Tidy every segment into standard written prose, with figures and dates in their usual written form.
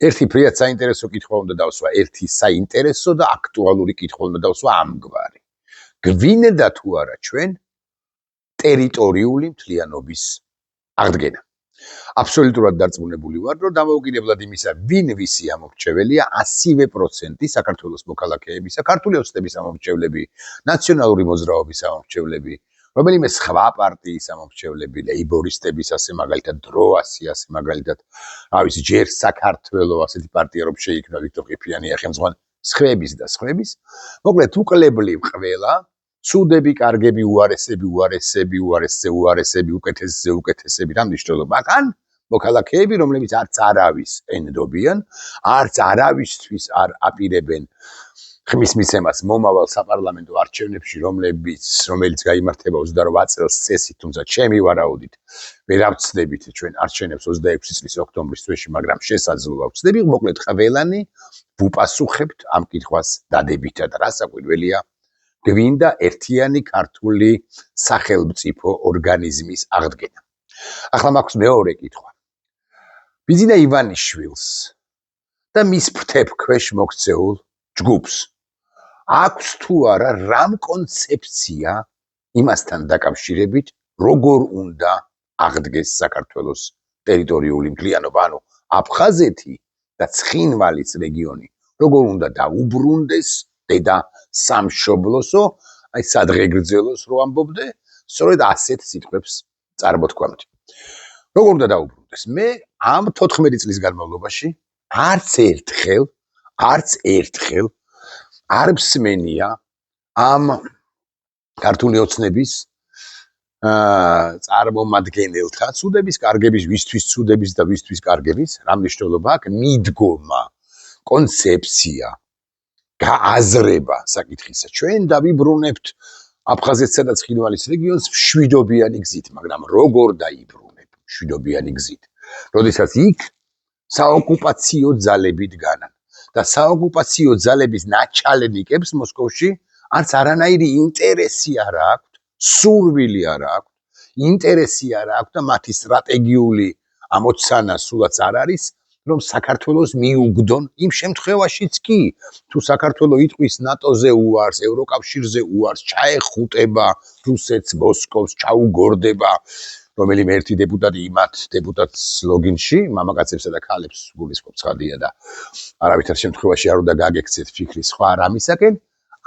ერთი ფრიად საინტერესო კითხვა უნდა დავსვა, ერთი საინტერესო და აქტუალური კითხვა უნდა დავსვა ამგვარი. გვინდა თუ არა ჩვენ ტერიტორიული მთლიანობის აღდგენა. აბსოლუტურად დარწმუნებული ვარ, რომ დამოუკიდებლად იმისა, ვინ ვისი ამორჩეველია, 100% საქართველოს მოქალაქეებისა, ქართული ოცნების ამორჩევლები, ნაციონალური მოძრაობის ამორჩევლები, რომელიმე სხვა პარტიის ამორჩევლები, ლეიბორისტების, ასე მაგალითად დროასი, ასე მაგალითად, ჯერ საქართველოს ასეთი პარტია რომ შეიქმნა ვიქტორ ყიფიანია ხელმძღვანელი, სხვების, მოკლედ უკლებლივ ყველა ცუდები, კარგები, უარესები, უკეთესები, რა მნიშვნელობა აქვს? მოქალაქეები, რომლებიც არც არავის ენდობიან, არც არავისთვის არ აპირებენ ხმის მიცემას მომავალ საპარლამენტო არჩევნებში, რომელიც გაიმართება 28 წელს წესით, თუმცა ჩემი ვარაუდით ვერ ავწდებით ჩვენ არჩევნებს 26 წლის ოქტომბრის თვეში, მაგრამ შესაძლოა ვწდები, მოკლედ ყველანი ვუპასუხებთ ამ კითხვას დადებითად, რა საკვირველია? გვინდა ერთიანი ქართული სახელმწიფო ორგანიზმის აღდგენა. ახლა მაქვს მეორე კითხვა. ბიძინა ივანიშვილს და მის ფრთებქვეშ მოქცეულ ჯგუფს აქვს თუ არა რამ კონცეფცია იმასთან დაკავშირებით, როგორ უნდა აღდგეს საქართველოს ტერიტორიული მთლიანობა, ანუ აფხაზეთი და ცხინვალის რეგიონი, როგორ უნდა დაუბრუნდეს დედა სამშობლოსო, აი სადღეგრძელოს რო ამბობდე, სწორედ ასეთ სიტყვებს წარმოთქვამდი. როგორ უნდა დაუბრუნდეს? მე ამ 14 წლის განმავლობაში არც ერთხელ არ მსმენია ამ ქართული ოცნების წარმომადგენელთა ცუდების, კარგების, ვისთვის ცუდების და ვისთვის კარგების, რა მნიშვნელობა აქვს? მიდგომა, კონცეფცია, გააზრება საკითხისა. ჩვენ დავიბრუნებთ აფხაზეთსა და ცხინვალის რეგიონს მშვიდობიანი გზით, მაგრამ როგორ დაიბრუნებ მშვიდობიანი გზით? როდესაც იქ საოკუპაციო ძალები დგანან და საოკუპაციო ძალების ნაჩალენიკებს მოსკოვში არც არანაირი ინტერესი არ აქვთ, სურვილი არ აქვთ, ინტერესი არ აქვთ და მათი სტრატეგიული ამოცანა სულაც არ არის, რომ საქართველოს მიუგდონ იმ შემთხვევაშიც კი, თუ საქართველო იტყვის ნატოზე უარს, ევროკავშირზე უარს, ჩაეხუტება რუსეთს, მოსკოვს, ჩაუგორდება, რომელიმე ერთი დეპუტატი იმათ დეპუტატს ლოგინში, მამაკაცებსა და ქალებს გულისხმობს ხადია და არავითარ შემთხვევაში არ უნდა გაგექცეთ ფიქრი სხვა რამისაკენ,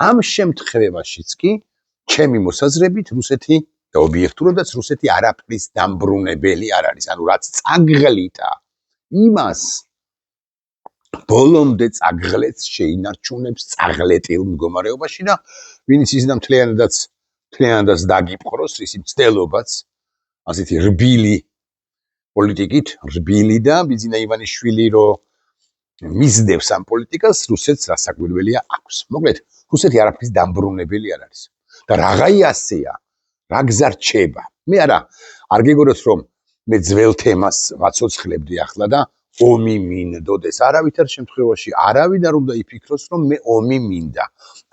ამ შემთხვევაშიც კი, ჩემი მოსაზრებით, რუსეთი და ობიექტურადაც რუსეთი არაფრის დამბრუნებელი არ არის, ანუ რაც წაგღლითა იმას ბოლომდე წაგღლეთს შეინარჩუნებს წაღლეტილ მდგომარეობაში და ვინც ის და მთლიანადაც დაგიპყროს ისი მცდელობაც ასეთი რბილი პოლიტიკით, რბილი და ბიძინა ივანიშვილი რო მისდევს ამ პოლიტიკას, რუსეთს რასაკვირველია აქვს. მოკლედ, რუსეთი არაფრის დამბრუნებელი არ არის. და რაღაი ასეა, რა გზა რჩება. მე არ გეგონოთ რომ მე ძველ თემას ვაცოცხლებდი ახლა და ომი მინდოდეს. არავითარ შემთხვევაში არავინ არ უნდა იფიქროს რომ მე ომი მინდა.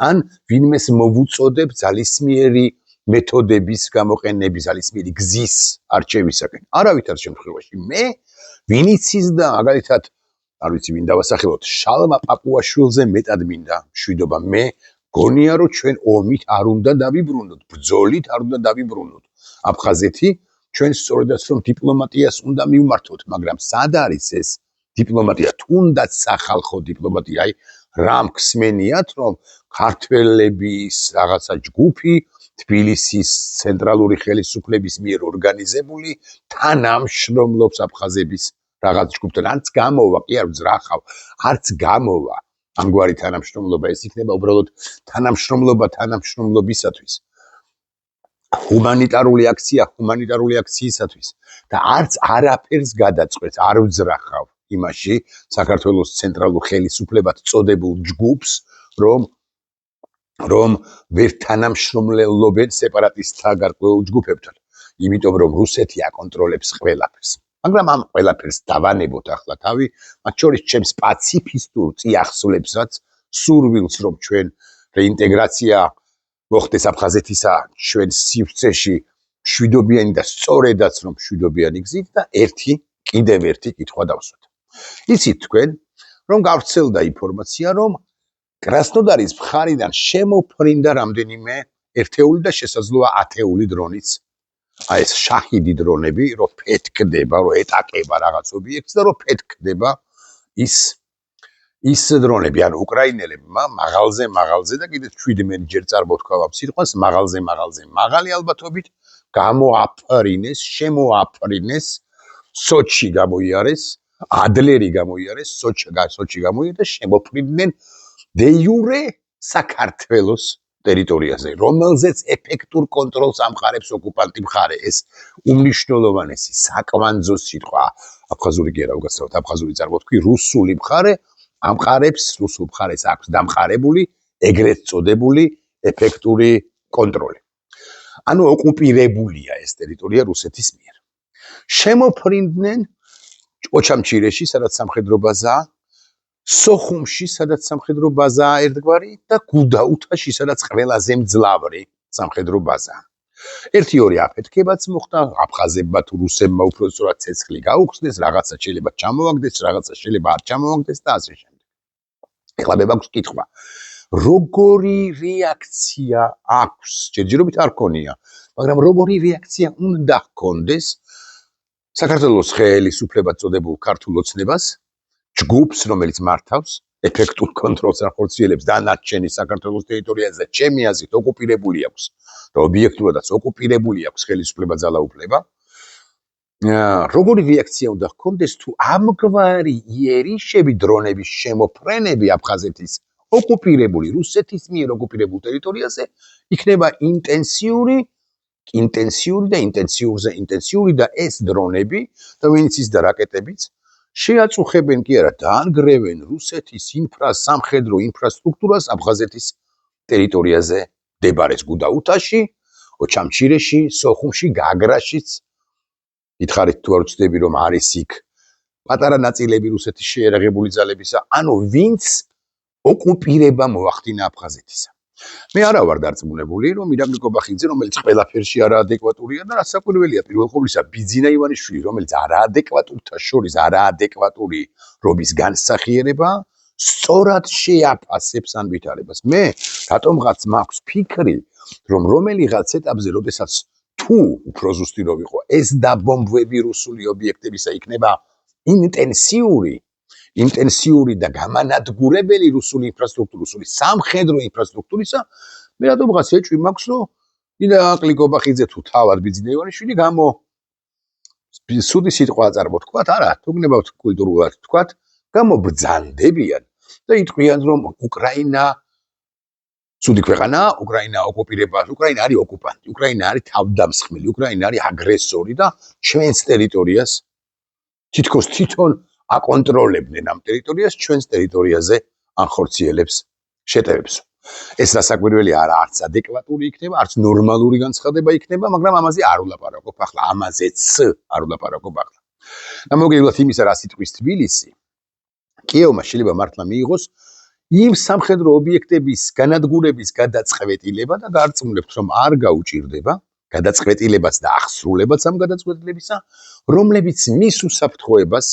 ან ვინმეს მოვუწოდებ ძალისმიერი მეთოდების გამოყენების, ძალისმიერი გზის არჩევისაკენ. არავითარ შემთხვევაში მე ვინიც ის და მაგალითად არ ვიცი ვინ დავასახელოთ, შალმა პაპუაშვილზე მეტად მინდა მშვიდობა. მე გონია რომ ჩვენ ომით არ უნდა დავიბრუნოთ, ბრძოლით არ უნდა დავიბრუნოთ. აფხაზეთი ჩვენ სწორედაც რომ დიპლომატიას უნდა მივმართოთ, მაგრამ სად არის ეს დიპლომატია? თუნდაც სახალხო დიპლომატია. აი რამ ხსმენიათ რომ ქართველების რაღაცა ჯგუფი თბილისის ცენტრალური ხელისუფლების მიერ ორგანიზებული თანამშრომლობს აფხაზების რაღაც ჯგუფთან. არც გამოვა, კი არ ვძრახავ, არც გამოვა ამგვარი თანამშრომლობა, ეს იქნება უბრალოდ თანამშრომლობა თანამშრომლობისათვის. ჰუმანიტარული აქციისათვის და არც არაფერს გადაწყვეტს, არ ვძრახავ იმაში საქართველოს ცენტრალურ ხელისუფლებად წოდებულ ჯგუფს, რომ ვერ თანამშრომლობენ სეპარატისტთა გარკვეულ ჯგუფებთან, იმიტომ რომ რუსეთი აკონტროლებს ყველაფერს. მაგრამ ამ ყველაფერს დავანებოთ ახლა თავი, მათ შორის ჩემს პაციფისტურ წიაღსვლებსაც, სურვილს რომ ჩვენ რეინტეგრაცია მოხდეს აფხაზეთისა ჩვენ სივრცეში მშვიდობიანი და სწორედაც რომ მშვიდობიანი გზით და კიდევ ერთი კითხვა დავსვათ. იცით თქვენ, რომ გავრცელდა ინფორმაცია, რომ კრასნოდარის მხარიდან შემოფრინდა რამდენიმე ერთეული და შესაძლოა ათეული დრონიც. აი ეს შაჰიდი დრონები, რომ ფეთქდება, რომ ეტაკება რაღაც ობიექტს და რომ ფეთქდება ის დრონები, ანუ უკრაინელებმა მაღალზე და კიდე 17 ჯერ წარმოთქვა ამ სიტყვას, მაღალი ალბათობით შემოაფრინეს სოჩი გამოიარეს, ადლერი გამოიარეს, სოჩი გამოიარეს და შემოფრინდნენ დე იურე საქართველოს ტერიტორიაზე, რომელზეც ეფექტურ კონტროლს ამყარებს ოკუპანტი მხარე. ეს უმნიშვნელოვანესი საკვანძო სიტყვა, აფხაზური კი არა, უკაცრავად აფხაზური წარმოთქვი, რუსული მხარე ამყარებს, რუსულ მხარეს აქვს დამყარებული, ეგრეთ წოდებული ეფექტური კონტროლი. ანუ ოკუპირებულია ეს ტერიტორია რუსეთის მიერ. შემოფრინდნენ ოჩამჩირეში, სადაც სამხედრო ბაზაა, სოხუმში, სადაც სამხედრო ბაზაა ერთგვარი და გუდაუთაში, სადაც ყველაზე მძლავრი სამხედრო ბაზაა. 1-2 აფეთქებაც მოხდა, აფხაზებმა თუ რუსებმა უფრო სწორად ცეცხლი გაუხსნეს, რაღაცა შეიძლება ჩამოაგდეს, რაღაცა შეიძლება არ ჩამოაგდეს და ასე შემდეგ. ეხლა მე მაქვს კითხვა. როგორი რეაქცია აქვს? ჯერჯერობით არ ქონია, მაგრამ როგორი რეაქცია უნდა ჰქონდეს საქართველოს ხელისუფლებად წოდებულ ქართულ ოცნებას, ჯგუფს, რომელიც მართავს ეფექტურ კონტროლს ახორციელებს დანარჩენი საქართველოს ტერიტორიაზე და ჩემი აზრით ოკუპირებული აქვს და ობიექტურადაც ოკუპირებული აქვს ხელისუფლება ძალაუფლება. როგორი რეაქცია უნდა ჰქონდეს თუ ამგვარი იერიშები დრონების შემოფრენები აფხაზეთის ოკუპირებული რუსეთის მიერ ოკუპირებულ ტერიტორიაზე იქნება ინტენსიური და ეს დრონები და ვინც ის და რაკეტებიც შეაწუხებენ კი არა დაანგრევენ რუსეთის სამხედრო ინფრასტრუქტურას აფხაზეთის ტერიტორიაზე მდებარე გუდაუთაში, ოჩამჩირეში, სოხუმში, გაგრაშიც. ითხარით თუ არ ვცდები რომ არის იქ პატარა ნაწილები რუსეთის შეერაღებული ძალებისა, ანუ ვინც ოკუპირება მოახდინა აფხაზეთისა. მე არა ვარ დარწმუნებული, რომ ირაკლი კობახიძე, რომელიც ყველაფერში არაადეკვატურია და რასაკვირველია, პირველ ყოვლისა ბიძინა ივანიშვილი, რომელიც არაადეკვატურთა შორის არაადეკვატური რობის განსახიერება, სწორად შეაფასებს ამ ვითარებას. მე რატომღაც მაქვს ფიქრი, რომ რომელიღაც ეტაპზე, როდესაც თუ უფრო ზუსტი რომ იყო, ეს დაბომბვები რუსული ობიექტებისა იქნება ინტენსიური და გამანადგურებელი რუსული სამხედრო ინფრასტრუქტურისა, მე რატომღაც ეჭვი მაქვს, რომ ირაკლი კობახიძე თუ თავად ბიძინა ივანიშვილი სუდი სიტყვა წარმოთქვათ, არა, თუ გნებავთ კულტურულად თქვათ, გამობრძანდებიან და იტყვიან, რომ უკრაინა სუდი ქვეყანაა, უკრაინა ოკუპირებას, უკრაინა არის ოკუპანტი, უკრაინა არის თავდამსხმელი, უკრაინა არის აგრესორი და ჩვენს ტერიტორიას თითქოს თვითონ აკონტროლებდნენ ამ ტერიტორიას, ჩვენს ტერიტორიაზე ანხორციელებს შეტევებს. ეს რასაკვირველია, არც ადეკვატური იქნება, არც ნორმალური განცხადება იქნება, მაგრამ ამაზე არ ვლაპარაკობ ახლა, ამაზეც არ ვლაპარაკობ ახლა. გამოგევლათ იმისა, რა სიტყვის თბილისი, კიევმა შეიძლება მართლა მიიღოს იმ სამხედრო ობიექტების განადგურების გადაწყვეტილება და გარწმუნებთ, რომ არ გაუჭირდება გადაწყვეტილებაც და აღსრულებაც ამ გადაწყვეტილებისა, რომლებიც მის უსაფრთხოებას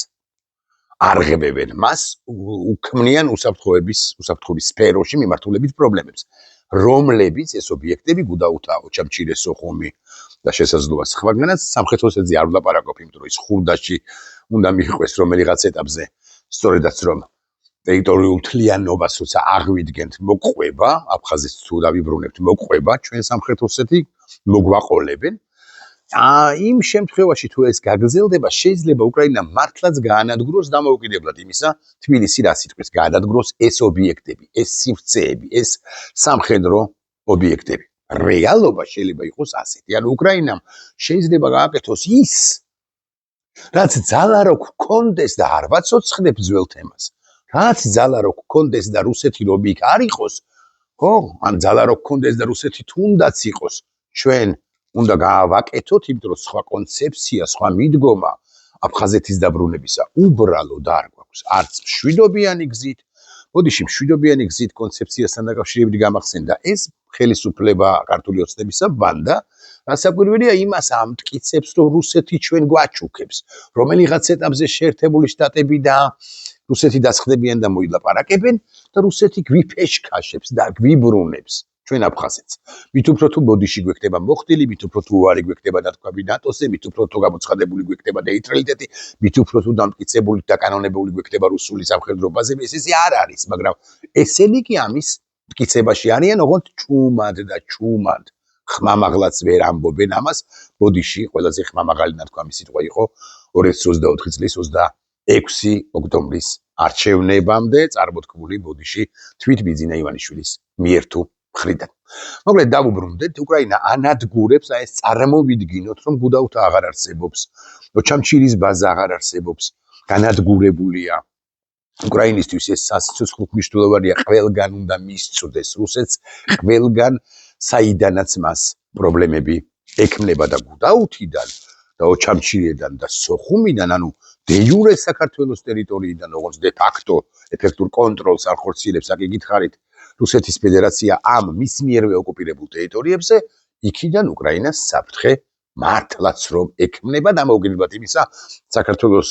არღებებენ, მას უქმნიან უსაფრთხოების სფეროში მიმართულებით პრობლემებს, რომლებიც ეს ობიექტები გუდაუთა, ოჩამჩირე, სოხუმი და შესაძლოა სხვაგანაც სამხედროსებზე არ ვლაპარაკობ, იმიტომ რომ ის ხურდაში უნდა მიყვეს რომელიღაც ეტაპზე, სწორედაც რომ ტერიტორიულ თლიანობას როცა აღვიდგენთ მოყვება, აფხაზეთს თუ დავიბრუნებთ მოყვება, ჩვენ სამხედროსები მოგვაყოლებენ. იმ შემთხვევაში თუ ეს გაგრძელდება, შეიძლება უკრაინა მართლაც გაანადგუროს დამოუკიდებლად იმისა, თბილისი რა სიტყვის გაანადგუროს ეს ობიექტები, ეს სივრცეები, ეს სამხედრო ობიექტები. რეალობა შეიძლება იყოს ასეთი. ანუ უკრაინამ შეიძლება გააკეთოს ის, რაც ძალა რო გქონდეს და არ ვაცოცხლებ ძველ თემას. რაც ძალა რო გქონდეს და რუსეთი რომ იქ არ იყოს, ხო? ან ძალა რო გქონდეს და რუსეთი თუნდაც იყოს, ჩვენ უნდა გავაკეთოთ, იმიტომ რომ სხვა კონცეფცია, სხვა მიდგომა აფხაზეთის დაბრუნებისა უბრალოდ არ გვაქვს. არც მშვიდობიანი გზით, ბოდიში მშვიდობიანი გზით კონცეფციასთან დაკავშირებით გამახსენდა ეს ხელისუფლება ქართული ოცნებისა ბანდა, რასაკვირველია იმას ამტკიცებს, რომ რუსეთი ჩვენ გვაჩუქებს, რომელიღაც ეტაპზე შეერთებული შტატები და რუსეთი დასხდებიან და მოილაპარაკებენ და რუსეთი გვიფეშქაშებს და გვიბრუნებს ჩვენ აფხაზეთს. მით უფრო თუ ბოდიში გვექნება მოხდილი, მით უფრო თუ უარი გვექნება დათქვამი ნატოზე, მით უფრო თუ გამოცხადებული გვექნება ნეიტრალიტეტი, მით უფრო თუ დამტკიცებული და კანონებული გვექნება რუსული სამხედრო ბაზები, ეს არ არის, მაგრამ ესენი კი ამის მტკიცებაში არიან, ოღონდ ჩუმად და ჩუმად. ხმამაღლაც ვერ ამბობენ ამას. ბოდიში ყველაზე ხმამაღალი ნათქვამი სიტყვა იყო 2024 წლის 26 ოქტომბრის არჩევნებამდე წარმოთქმული ბოდიში თვითბიძინა ივანიშვილის მიერ თუ მხრიდან. მოკლედ დავუბრუნდეთ, უკრაინა ანადგურებს, აი ეს წარმოვიდგინოთ, რომ გუდაუთა აღარ არსებობს, ოჩამჩირის ბაზა აღარ არსებობს, განადგურებულია. უკრაინისთვის ეს სასიცოცხლო მნიშვნელოვანია, ყველგან უნდა მისწვდეს რუსეთს, ყველგან საიდანაც მას პრობლემები ექმნება და გუდაუთიდან და ოჩამჩირიდან და სოხუმიდან, ანუ დე იურე საქართველოს ტერიტორიიდან, როგორც დე ფაქტო ეფექტურ კონტროლს არ ხორციელებს, აქ იგითხარით, რუსეთის ფედერაცია ამ მის მიერვე ოკუპირებულ ტერიტორიებზე, იქიდან უკრაინას საფრთხე მართლაც რომ ექმნება და მოუგებად იმისა, საქართველოს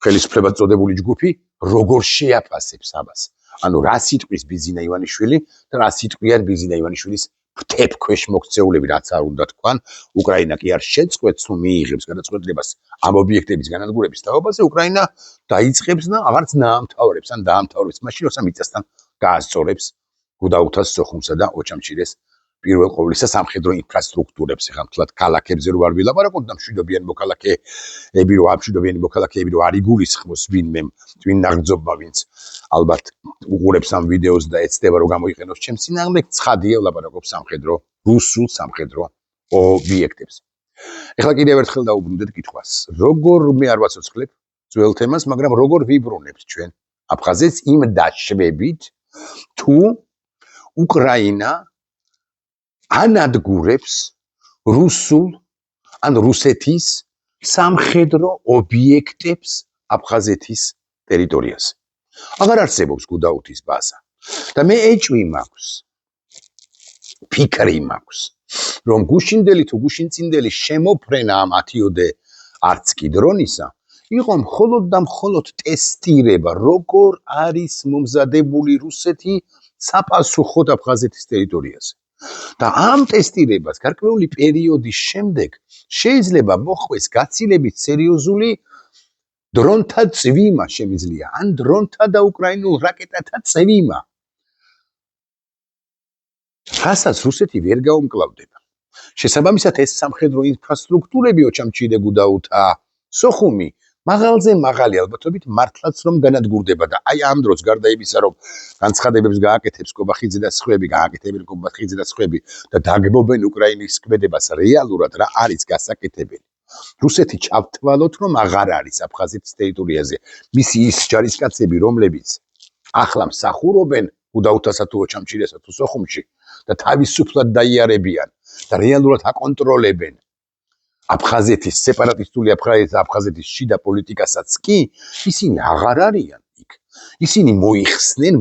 ხელისუფლებად წოდებული ჯგუფი როგორ შეაფასებს ამას. ანუ რა სიტყვის ბიზინა ივანიშვილი და რა სიტყვიან ბიზინა ივანიშვილის ფრთებქვეშ მოქცეულები, რაც არ უნდა თქვან, უკრაინა კი არ შეწყვეტს, რომ მიიღებს გადაწყვეტილებას ამ ობიექტების განადგურების თაობაზე, უკრაინა დაიწყებს და აღარც დაამთავრებს, ან დაამთავრებს მაშინ, როცა მიწასთან გაასწორებს გუდაუთას, სოხუმსა და ოჩამჩირეს პირველ ყოვლისა სამხედრო ინფრასტრუქტურებს. ეხლა მთლად ქალაქებზე რო არ ვილაპარაკოთ და მშვიდობიანი მოქალაქეები რო ამშვიდობიანი მოქალაქეები რო არ იგულისხმოს ვინმე twin ნაღმძობა, ვინც ალბათ უყურებს ამ ვიდეოს და ეცდება რომ გამოიყენოს ჩემს წინააღმდეგ, ცხადია ვლაპარაკობ სამხედრო, რუსულ სამხედრო ობიექტებზე. ეხლა კიდევ ერთხელ დაუბრუნდეთ კითხვას. როგორ მე არ ვაცოცხლებ ძველ თემას, მაგრამ როგორ ვიბრუნებთ ჩვენ აფხაზეთს იმ დაშვებით, თუ უკრაინა ანადგურებს რუსულ ან რუსეთის სამხედრო ობიექტებს აფხაზეთის ტერიტორიაზე. აღარ არსებობს გუდაუთის ბაზა. და მე ეჭვი მაქვს, ფიქრი მაქვს, რომ გუშინდელი თუ გუშინწინდელი შემოფრენა ამ 10-ოდე არც კი დრონისა იყო მხოლოდ და მხოლოდ ტესტირება, როგორ არის მომზადებული რუსეთი საპასუხოდ აფხაზეთის ტერიტორიაზე. და ამ ტესტირებას გარკვეული პერიოდის შემდეგ შეიძლება მოხდეს გაცილებით სერიოზული დრონთა წვიმა შემიძლია, ან დრონთა და უკრაინულ რაკეტათა წვიმა. რასაც რუსეთი ვერ გაუმკლავდება. შესაბამისად ეს სამხედრო ინფრასტრუქტურები ოჩამჩირე, გუდაუთა, სოხუმი მაღალზე მაღალი ალბათობით მართლაც რომ განადგურდება და აი ამ დროს გარდა იმისა, რომ განცხადებებს გააკეთებს კობახიძე და სხვები, გააკეთებენ კობახიძე და სხვები და დაგბობენ უკრაინის ქმედებას რეალურად რა არის გასაკეთებელი. რუსეთი ჩავთვალოთ, რომ აღარ არის აფხაზეთის ტერიტორიაზე მისი ის ჯარისკაცები, რომლებიც ახლა მსახურობენ გუდაუთასა თუ ოჩამჩირესა თუ სოხუმში და თავისუფლად დაიარებიან და რეალურად აკონტროლებენ აფხაზეთის სეპარატისტული აფხაზეთის შიდა პოლიტიკასაც კი, ისინი აღარ არიან იქ. ისინი მოიხსნენ,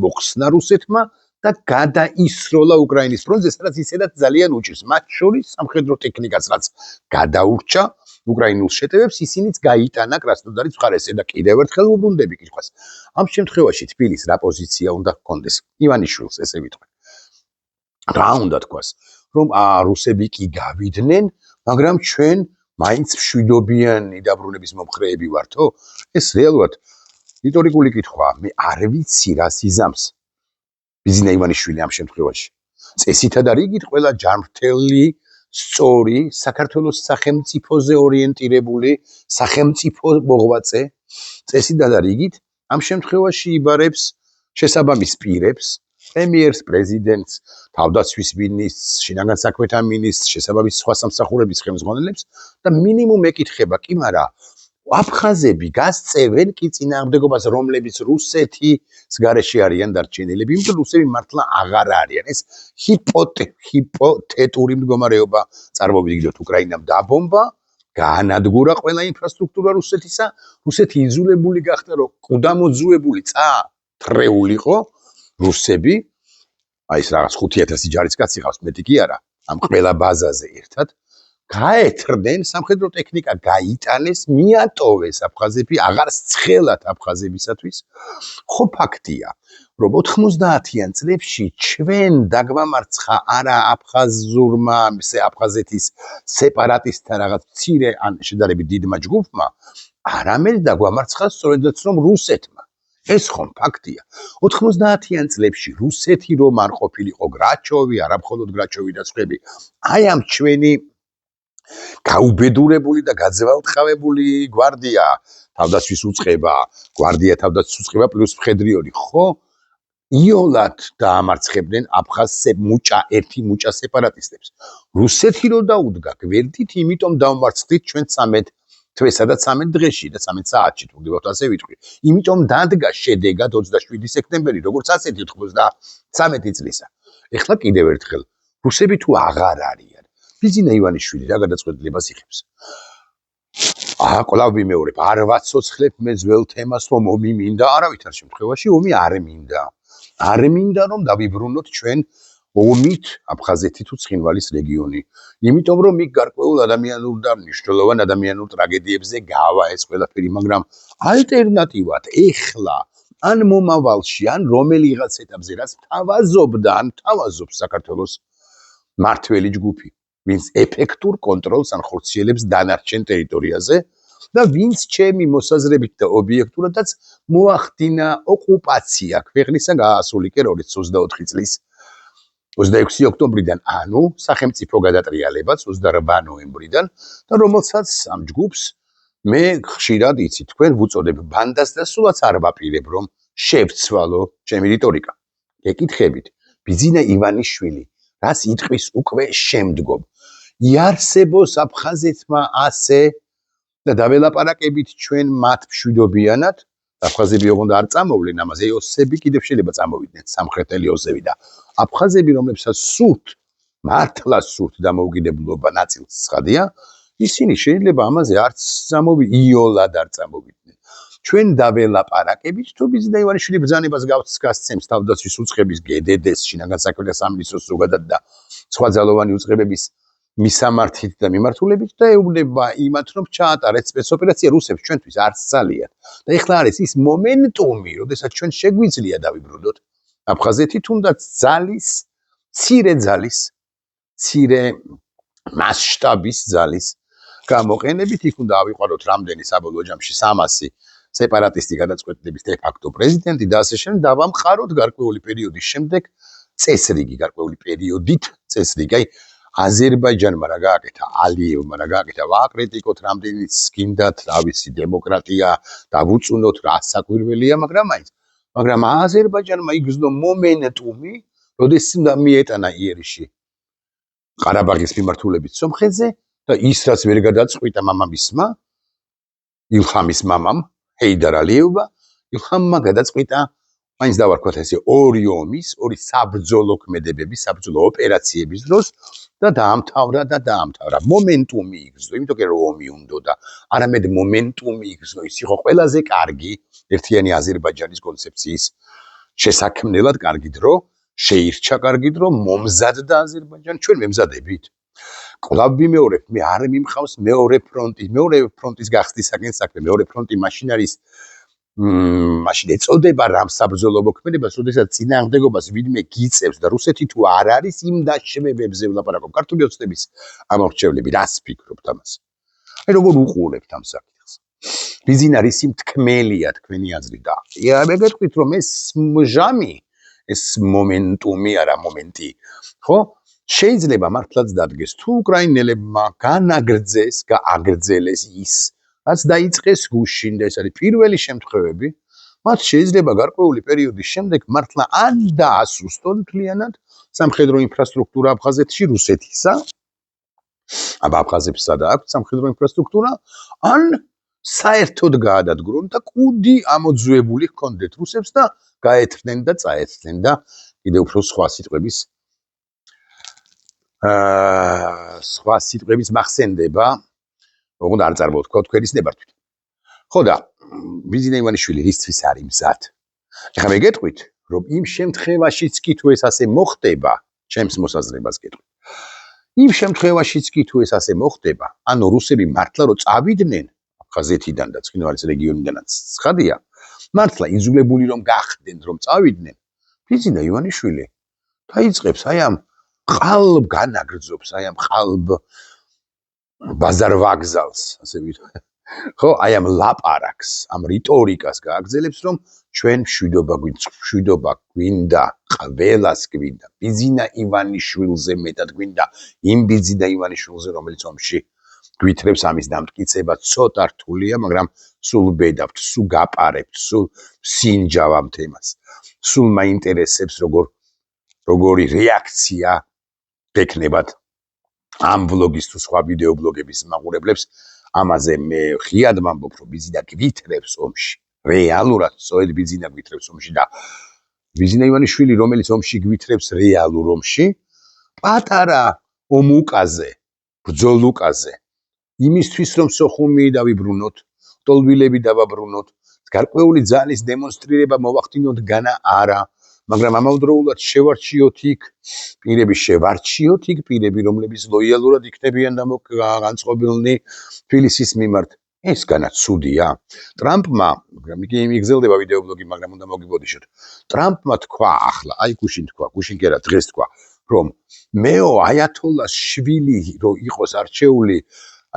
მოხსნა რუსეთმა და გადაისროლა უკრაინის ფრონტზე, სადაც ისედაც ძალიან უჭირს. მათ შორის სამხედრო ტექნიკას, რაც გადაურჩა უკრაინულ შეტევებს, ისინიც გაიტანა კრასნოდარის მხარეზე და კიდევ ერთხელ უბრუნდები კითხვას. ამ შემთხვევაში თბილის რა პოზიცია უნდა ჰქონდეს ივანიშვილს, ესე ვიტყვი. რა უნდა თქვას, რომ რუსები კი გავიდნენ, მაგრამ ჩვენ მაინც მშვიდობიანი დაბრუნების მომხრეები ვართო? ეს რეალურად რიტორიკული კითხვაა. მე არ ვიცი რას იზამს ბიზინა ივანიშვილი ამ შემთხვევაში. წესითად არ იგით ყველა ჯანმრთელი, სწორი, საქართველოს სახელმწიფოზე ორიენტირებული სახელმწიფო მოღვაწე წესითად არ იგით ამ შემთხვევაში იბარებს შესაბამის პირებს, პრემიერს, პრეზიდენტს, თავდაცვის მინისტრს, შინაგან საქმეთა მინისტრს, შესაბამის სხვა სამსახურების ხელმძღვანელებს და მინიმუმ ეკითხება კი, მაგრამ აფხაზები გასწევენ კი წინააღმდეგობას, რომლებიც რუსეთის გარეშე არიან დარჩენილები, იმიტომ რუსები მართლა აღარ არიან. ეს ჰიპოთეტური მდგომარეობა წარმოვიდგინოთ, უკრაინამ დაბომბა, გაანადგურა ყველა ინფრასტრუქტურა რუსეთისა, რუსეთი იძულებული გახდა, რომ კუდამოძუებული წაათრეულიყო რუსები, აი ეს რაღაც 5000 ჯარისკაცი ყავს, მეტი კი არა, ამ ყველა ბაზაზე ერთად გაეთრდნენ სამხედრო ტექნიკა გაიტანეს, მიატოვეს აფხაზები, აღარ სცხელად აფხაზებისათვის. ხო ფაქტია, რომ 90-იან წლებში ჩვენ დაგვამარცხა არა აფხაზურმა, აფხაზეთის სეპარატისტთა რაღაც მცირე ან შედარებით დიდმა ჯგუფმა, არამედ დაგვამარცხა სწორედაც რომ რუსეთმა. ეს ხომ ფაქტია. 90-იან წლებში რუსეთი რომ არ ყოფილიყო გრაჩოვი, არა მხოლოდ გრაჩოვი და სხვები, აი ამ ჩვენი გაუბედურებული და გაძვალტყავებული გვარდია თავდაცვის უწყება, გვარდია თავდაცვის უწყება პლუს მხედრიორი, ხო? იოლად დაამარცხებდნენ ერთი მუჭა სეპარატისტებს. რუსეთი რო დაუდგა გვერდით, იმიტომ დავმარცხდით ჩვენ 13 თვესა და 13 დღეში და 13 საათში, თუ გდებათ ასე ვიტყვი. იმიტომ დადგა შედეგად 27 სექტემბერი, როგორც ასეთი 93 წლისა. ეხლა კიდევ ერთხელ, რუსები თუ აღარ არიან, ბიძინა ივანიშვილი რა გადაწყვეტილებას იღებს? კვლავ ვიმეორებ, არ ვაცოცხლებ მე ძველ თემას, რომ ომი მინდა, არავითარ შემთხვევაში ომი არ მინდა. არ მინდა რომ დავიბრუნოთ ჩვენ ომით აფხაზეთი თუ ცხინვალის რეგიონი. იმიტომ რომ იქ გარკვეულ ადამიანურ და მნიშვნელოვან ადამიანურ ტრაგედიებზე გავა ეს ყველაფერი, მაგრამ ალტერნატივად ეხლა ან მომავალში, ან რომელიღაც ეტაპზე რაც თავაზობს საქართველოს მართველი ჯგუფი, ვინც ეფექტურ კონტროლს ან ხორციელებს დანარჩენ ტერიტორიაზე და ვინც ჩემი მოსაზრებით და ობიექტურადაც მოახდინა ოკუპაცია ქვეყნისა გაასული კი 2024 წლის 26 ოქტომბრიდან, ანუ სახელმწიფო გადატრიალებაც 28 ნოემბრიდან და რომელსაც ამ ჯგუფს მე ხშირად იცით თქვენ ვუწოდებ ბანდას და სულაც არ ვაპირებ რომ შევცვალო ჩემი რიტორიკა. გეკითხებით, ბიძინა ივანიშვილი რას იტყვის უკვე შემდგომ? იარსებოს აფხაზეთმა ასე და დაველაპარაკებით ჩვენ მათ მშვიდობიანად, აფხაზები ოღონდ არ წამოვლენ ამაზე, ოსები კიდევ შეიძლება წამოვიდნენ, სამხრეთელი ოსები და აფხაზები, რომლებსაც სურთ, მართლა სურთ დამოუკიდებლობა ნაწილს ცხადია, ისინი შეიძლება ამაზე არც იოლად არ წამოვიდნენ. ჩვენ დაველაპარაკებით, თუ ბიძინა ივანიშვილი ბრძანებას გასცემს თავდაცვის უწყების GDD-ს, შინაგან საქმეთა სამინისტროს ზოგადად და სხვა ძალოვანი უწყებების მისამართით და მიმართულებით და ეუბნება იმათ, რომ ჩაატარეთ სპეცოპერაცია რუსებს ჩვენთვის არც ძალიან. და ეხლა არის ის მომენტუმი, როდესაც ჩვენ შეგვიძლია დავიბრუნოთ აფხაზეთი, თუნდაც მცირე მასშტაბის ძალის გამოყენებით, იქ უნდა ავიყვანოთ რამდენი საბოლოო ჯამში 300 სეპარატისტი გადაწყვეტილების დე-ფაქტო პრეზიდენტი და ასე შემდეგ დავამყაროთ გარკვეული პერიოდის შემდეგ გარკვეული პერიოდით წესრიგი, აზერბაიჯანმა რა გააკეთა, ალიევმა რა გააკეთა, ვააკრიტიკოთ რამდენიც გინდათ, თავისი დემოკრატია, დავუწუნოთ რა საკვირველია, მაგრამ აზერბაიჯანმა იგრძნო მომენტუმი, როდესაც უნდა მიეტანა იერიში ყარაბაღის მიმართულებით სომხეთზე და ის რაც ვერ გადაწყვიტა მამამისმა, ილხამის მამამ, ჰეიდარ ალიევმა, ილხამმა გადაწყვიტა მაინც დავარქვათ ესე ორი საბრძოლო ქმედებების, საბრძოლო ოპერაციების დროს და დაამთავრა. მომენტუმი იგრძნო, იმიტომ რომ ომი უნდოდა, არამედ მომენტუმი იგრძნო, ის იყო ყველაზე კარგი ერთიანი აზერბაიჯანის კონცეფციის შესაქმნელად კარგი დრო, შეირჩა კარგი დრო, მომზადდა აზერბაიჯანი, ჩვენ მემზადებით. კვლავ ვიმეორებ, მე არ მიმყავს მეორე ფრონტის გახსნისაკენ საქმე, მეორე ფრონტი მაშინ არის მაშინ ეწოდება რამ საბრძოლო მოქმედებას, როდესაც წინააღმდეგობას ვინმე გიწევს და რუსეთი თუ არ არის იმ დაშვებებზე ვლაპარაკობ. ქართული ოცნების ამორჩევლები რას ფიქრობთ ამას? აი როგორ უყურებთ ამ საკითხს? ბიძინა რისი მთქმელია თქვენი აზრით და მე გეტყვით რომ ეს ჟამი, ეს მომენტუმი არა მომენტი, ხო? შეიძლება მართლაც დადგეს თუ უკრაინელებმა გააგრძელეს ის რაც დაიწყეს გუშინ და ეს არის პირველი შემთხვევები, მათ შეიძლება გარკვეული პერიოდის შემდეგ მართლა ან დაასუსტონ მთლიანად სამხედრო ინფრასტრუქტურა აფხაზეთში რუსეთისა, აფხაზებსა და აქვს სამხედრო ინფრასტრუქტურა, ან საერთოდ გაადადგრონ და კუდი ამოძუებული ჰქონდეთ რუსებს და გაეთრნენ და წაეცდნენ და კიდევ უფრო სხვა სიტყვების მახსენდება, ოღონდ არ წარმოვთქვა თქვენის ნებართვით. ხო და ბიძინა ივანიშვილი რისთვის არის მზად? ეხლა მე გეტყვით, რომ იმ შემთხვევაშიც კი თუ ეს ასე მოხდება, ჩემს მოსაზრებას გეტყვით. იმ შემთხვევაშიც კი თუ ეს ასე მოხდება, ანუ რუსები მართლა რო წავიდნენ აფხაზეთიდან და ცხინვალის რეგიონიდანაც ცხადია, მართლა იძულებული რომ გახდნენ რომ წავიდნენ, ბიზინა ივანიშვილი დაიწყებს აი ამ ყალბ განაგრძობს, აი ამ ყალბ ბაზარ ვაგზალს, ასე ვიტყვი. ხო, აი ამ ლაპარაკს, ამ რიტორიკას გააგრძელებს, რომ ჩვენ მშვიდობა გვინდა, ყველას გვინდა, ბიზინა ივანიშვილზე მეტად გვინდა, იმ ბიზინა ივანიშვილზე, რომელიც ომში გვითრებს ამის დამტკიცება ცოტა რთულია, მაგრამ სულ ბედავთ, სულ გაპარებთ, სულ სინჯავ ამ თემას. სულ მაინტერესებს როგორი რეაქცია გექნებათ ამ ბლოგის თუ სხვა ვიდეო ბლოგების მაყურებლებს. ამაზე მე ღიად ვამბობ, რომ ბიზინა გვითრებს ომში. რეალურად სწორედ ბიზინა გვითრებს ომში და ბიზინა ივანიშვილი, რომელიც ომში გვითრებს რეალურ ომში, პატარა ომუკაზე, ბრძოლუკაზე, იმისთვის რომ სოხუმი დავიბრუნოთ, ტოლვილები დავაბრუნოთ, გარკვეული ძალის დემონსტრირება მოვახდინოთ განა არა, მაგრამ ამავდროულად შევარჩიოთ იქ პირები, რომლებიც ლოიალურად იქნებიან და განწყობილნი თბილისის მიმართ. ეს განაც ცუდია. ტრამპმა, მიგზელდება ვიდეო ბლოგი, მაგრამ უნდა მოგიბოდიშოთ. ტრამპმა თქვა ახლა, აი გუშინ კი არა, დღეს თქვა, რომ მეო აიათოლას შვილი რო იყოს არჩეული,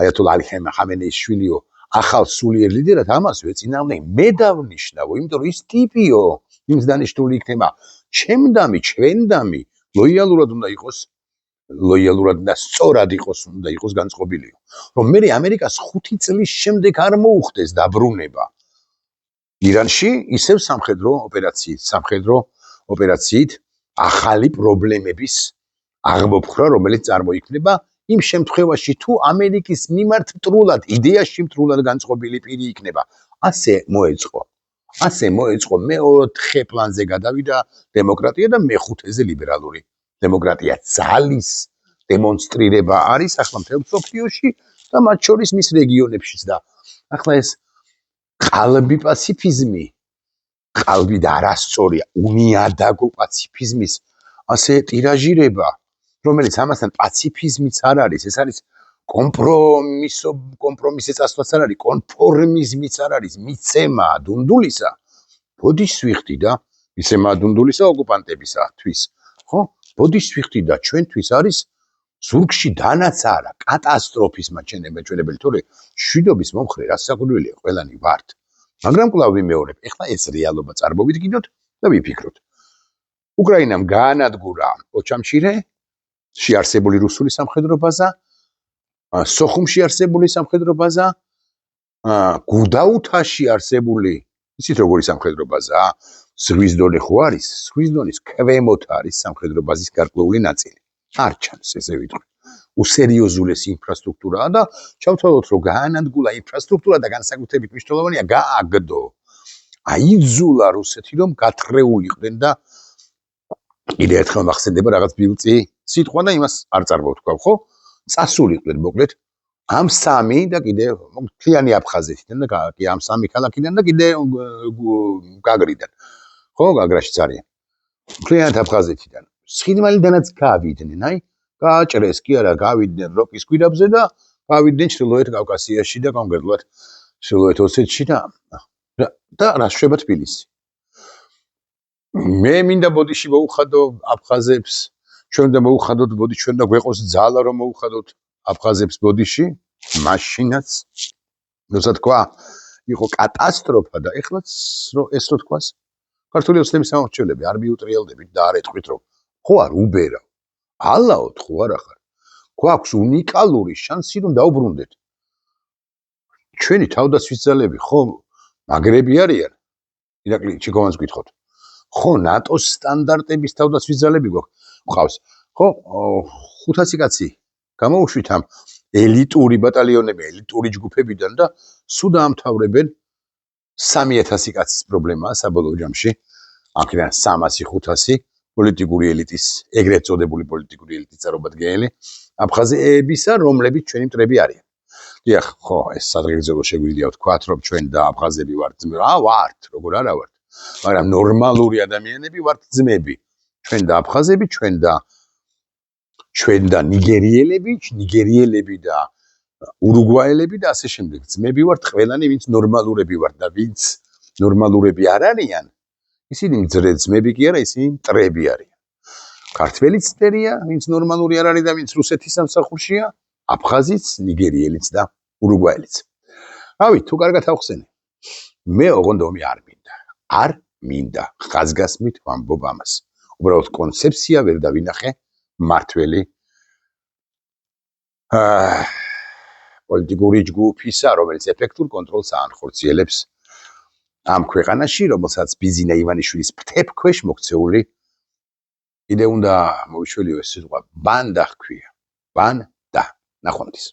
აიათოლა ალი ხამენეის შვილიო, ახალ სულიერ ლიდერად ამას ვეწინავნე, მე დავნიშნავო, იმიტომ რომ ის ტიპიო, იმს დანიშნული იქნება, ჩემდამი, ჩვენდამი, ლოიალურად უნდა იყოს, ლოიალურად და სწორად უნდა იყოს განწყობილიო. რომ მე ამერიკას 5 წლის შემდეგ არ მოუხდეს დაბრუნება ირანში, ისევ სამხედრო ოპერაციით ახალი პრობლემების აღმოფხვრა, რომელიც წარმოიქმნება იმ შემთხვევაში, თუ ამერიკის მიმართ მტრულად, იდეაში მტრულად განწყობილი პირი იქნება. ასე მოეწყო მე-4 პლანზე გადავიდა დემოკრატია და მე-5-ზე ლიბერალური დემოკრატია. ძალის დემონსტრირება არის ახლა მთელ მსოფლიოში და მათ შორის მის რეგიონებშიც და ახლა ეს ყალბი პაციფიზმი, ყალბი და არასწორია, უნიადაგო პაციფიზმის ასე ტირაჟირება, რომელიც ამასთან პაციფიზმიც არ არის, ეს არის კომპრომისზე წასვლაც არ არის, კონფორმიზმიც არ არის, მიცემა დუნდულისა, ბოდიშს ვიხდი და მიცემა დუნდულისა ოკუპანტებისათვის, ხო? ბოდიშს ვიხდი და ჩვენთვის არის ზურგში დანაცარა, კატასტროფის მაჩვენებელი, თორე მშვიდობის მომხრე რასაკვირველია, ყველანი ვართ. მაგრამ კვლავ ვიმეორებ, ეხლა ეს რეალობა წარმოვიდგინოთ და ვიფიქროთ. უკრაინამ გაანადგურა ოჩამჩირე, შეარსებული რუსული სამხედრო ბაზა, სოხუმში არსებული სამხედრო ბაზა, გუდაუთაში არსებული, იცით როგორი სამხედრო ბაზაა? ზღვის დონე ხო არის? ზღვის დონის ქვემოთ არის სამხედრო ბაზის გარკვეული ნაწილი. არ ჩანს, ესე ვიტყვი. უსერიოზულესი ინფრასტრუქტურაა და ჩავთვალოთ, რომ გაანადგურა ინფრასტრუქტურა და განსაკუთრებით მნიშვნელოვანია გააგდო. აიძულა რუსეთი, რომ გათხრეულიყვნენ და კიდე ერთხელ მახსენდება რაღაც ბილწი სიტყვა და იმას არ წარმოვთქვა, ხო? წასულიყვნენ მოკლედ ამ 3 და კიდე მთლიანი აფხაზეთიდან და კი ამ 3 ქალაქიდან და კიდე გაგრიდან. ხო, გაგრაშიც არიან. მთლიანად აფხაზეთიდან. ცხინვალიდანაც გავიდნენ, აი, გააჭრეს კი არა, გავიდნენ როკის გვირაბზე და გავიდნენ ჩრდილოეთ კავკასიაში და კონკრეტულად ჩრდილოეთ ოსეთში და რა შეება თბილისი. მე მინდა ბოდიში მოუხადო აფხაზებს, ჩვენ და მოუხადოთ ბოდი, ჩვენ და გვეყოს ძალა რომ მოუხადოთ აფხაზებს ბოდიში, მაშინაც როცა თქვა, იყო კატასტროფა და ეხლაც ეს რო თქვას, ქართული ოცნების სამორჩევლები არ მიუტრიალდებით და არ ეთქვით რომ ხო არ უბერავ, ალაოთ ხო არა ხარ, გვაქვს უნიკალური შანსი რომ დაუბრუნდეთ. ჩვენი თავდაცვის ძალები ხო მაგრები არიან, ირაკლი ჩიკოვანს გითხოთ. ხო ნატოს სტანდარტების თავდაცვის ძალები გვყავს. ხო 500 კაცი გამოუშვით ამ ელიტური ბატალიონები, ელიტური ჯგუფებიდან და სულ დაამთავრებენ 3000 კაცის პრობლემაა საბოლოო ჯამში. აქედან 300-500 პოლიტიკური ელიტის, ეგრეთ წოდებული პოლიტიკური ელიტის წარმომადგენელი აფხაზებისა, რომლებიც ჩვენი მტრები არიან. დიახ, ხო, ეს სადღეგრძელო შეგვიძლია ვთქვათ, რომ ჩვენ და აფხაზები ვართ ძმები. ვართ, როგორ არა ვართ. მაგრამ ნორმალური ადამიანები ვართ ძმები. ჩვენ და აფხაზები, ჩვენ და ჩვენ და ნიგერიელები და ურუგვაელები და ასე შემდეგ. ძმები ვართ ყველანი, ვინც ნორმალურები ვართ და ვინც ნორმალურები არ არიან, ისინი მძრე ძმები კი არა, ისინი მტრები არიან. ქართველიც მტერია, ვინც ნორმალური არ არის და ვინც რუსეთის სამსახურშია, აფხაზიც, ნიგერიელიც და ურუგვაელიც. რავი, თუ კარგად ახსენე. მე ოღონდ ომი არ მინდა. არ მინდა. ხაზგასმით ვამბობ ამას. უბრალოდ კონცეფცია ვერ დავინახე მართველი პოლიტიკური ჯგუფისა, რომელიც ეფექტურ კონტროლს აანხორციელებს ამ ქვეყანაში, რომელსაც ბიზინა ივანიშვილის ფრთებქვეშ მოქცეული კიდე უნდა მოვიშველიო ეს სიტყვა ბანდა ჰქვია. ბანდა. ნახვამდის.